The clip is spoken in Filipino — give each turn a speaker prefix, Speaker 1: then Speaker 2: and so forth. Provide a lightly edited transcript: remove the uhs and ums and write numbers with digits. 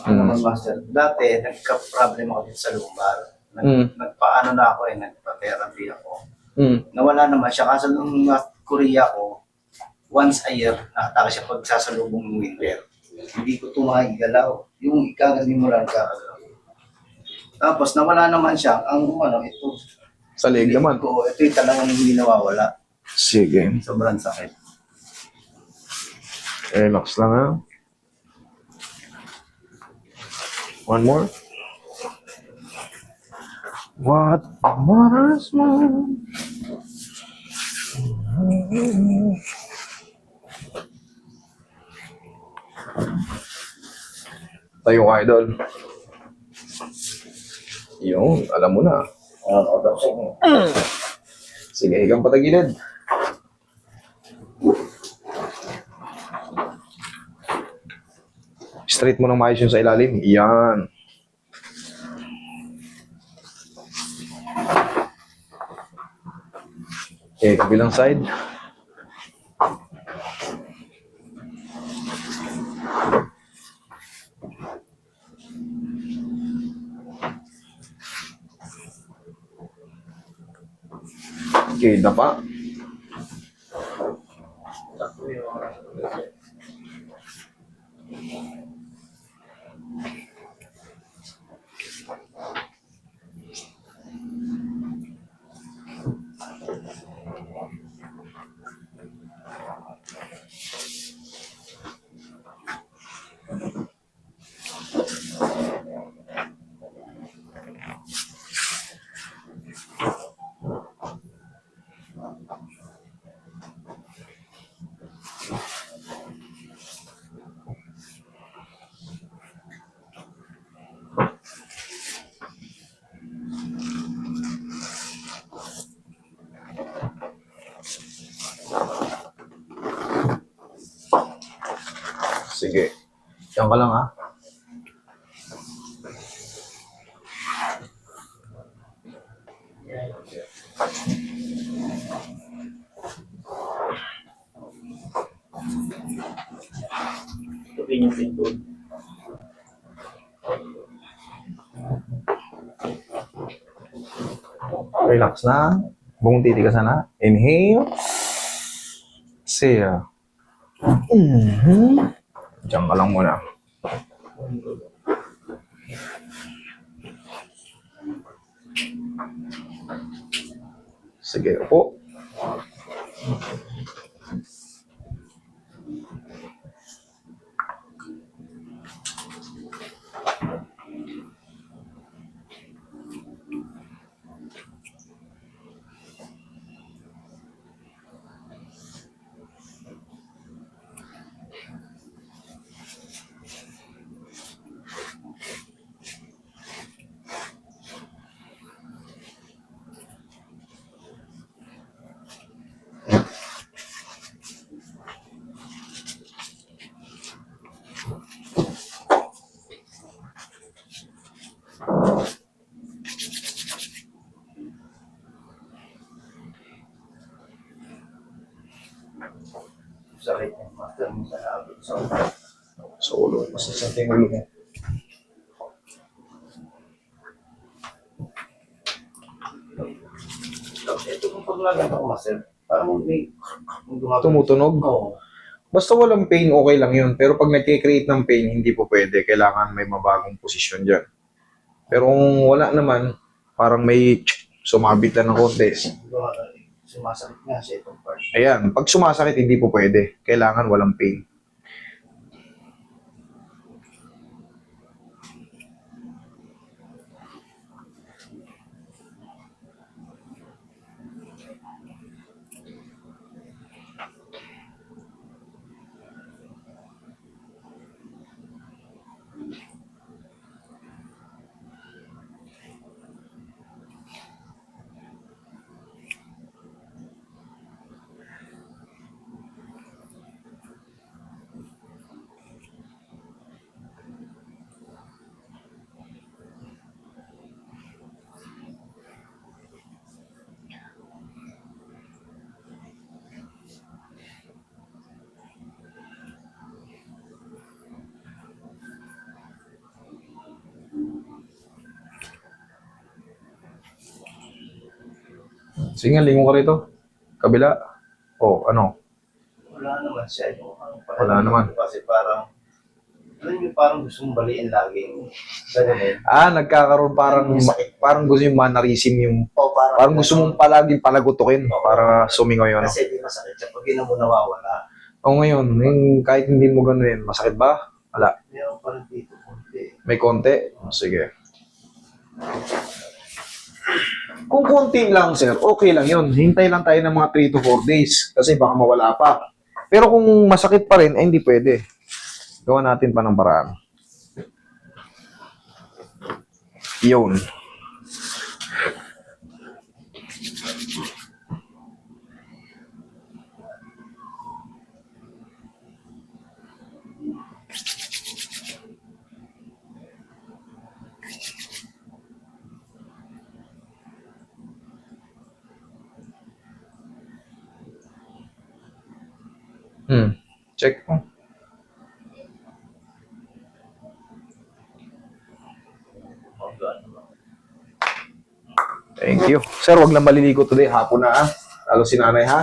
Speaker 1: Ano naman, master? Dati, nagka-problem ako dito sa lumbar. Nagpaano na ako nagpa-therapy ako. Nawala naman siya. Kaso nung Korea ko, once a year, nakataka siya pag sasalubong ng winter. Hindi ko tumagalaw. Yung ikagani mo lang kakagalaw. Tapos nawala naman siya. Ang ito.
Speaker 2: Sa leg naman.
Speaker 1: Ito yung talagang hindi nawawala.
Speaker 2: Sige.
Speaker 1: Sobrang sakit.
Speaker 2: Relax lang ha. One more. What matters more? Tayo ka, idol. Yung, alam mo na. Sige, higang patagilid. Straight mo ng maayos yun sa ilalim. Yan. Okay, kabilang side. Okay, dapa. Sige. Diyan ka lang ha.
Speaker 1: Ito yung pinto.
Speaker 2: Relax na. Buong titi ka sana. Inhale. Exhale. Diyan ka lang muna. Sige, upo.
Speaker 1: Sakit yung master mo sa labot.
Speaker 2: Sa ulo. Masasakit yung ulo mo.
Speaker 1: Tapos ito kung paglagan ako, master, parang may
Speaker 2: Tumutunog?
Speaker 1: Oo.
Speaker 2: Basta walang pain, okay lang yun. Pero pag nagkikreate ng pain, hindi po pwede. Kailangan may mabagong posisyon dyan. Pero kung wala naman, parang may sumabit lang ng konti.
Speaker 1: Sumasakit nga sa itong part.
Speaker 2: Ayan, pag sumasakit, hindi po pwede. Kailangan walang pain. Sige nga, lingon ka rito. Kabila. Oh, ano?
Speaker 1: Wala naman siya.
Speaker 2: Wala naman.
Speaker 1: Kasi parang, alam niyo, parang gusto mong baliin lagi. Ganun.
Speaker 2: Nagkakaroon parang gusto yung mannerism yung
Speaker 1: O
Speaker 2: parang gusto mong palaging palagutukin para sumingaw yun. Ano?
Speaker 1: Kasi di masakit siya pag yun mo nawawala.
Speaker 2: O ngayon, kahit hindi mo gano'n, masakit ba? Wala.
Speaker 1: Meron pa rin dito konti.
Speaker 2: May konti? Sige. Kung konti lang, sir, okay lang yun. Hintay lang tayo ng mga 3 to 4 days kasi baka mawala pa. Pero kung masakit pa rin, hindi pwede. Gawa natin pa ng paraan. Yun. Check mo. Thank you. Sir, wag lang maliligo today. Hapon na, ha? Lalo si nanay, ha?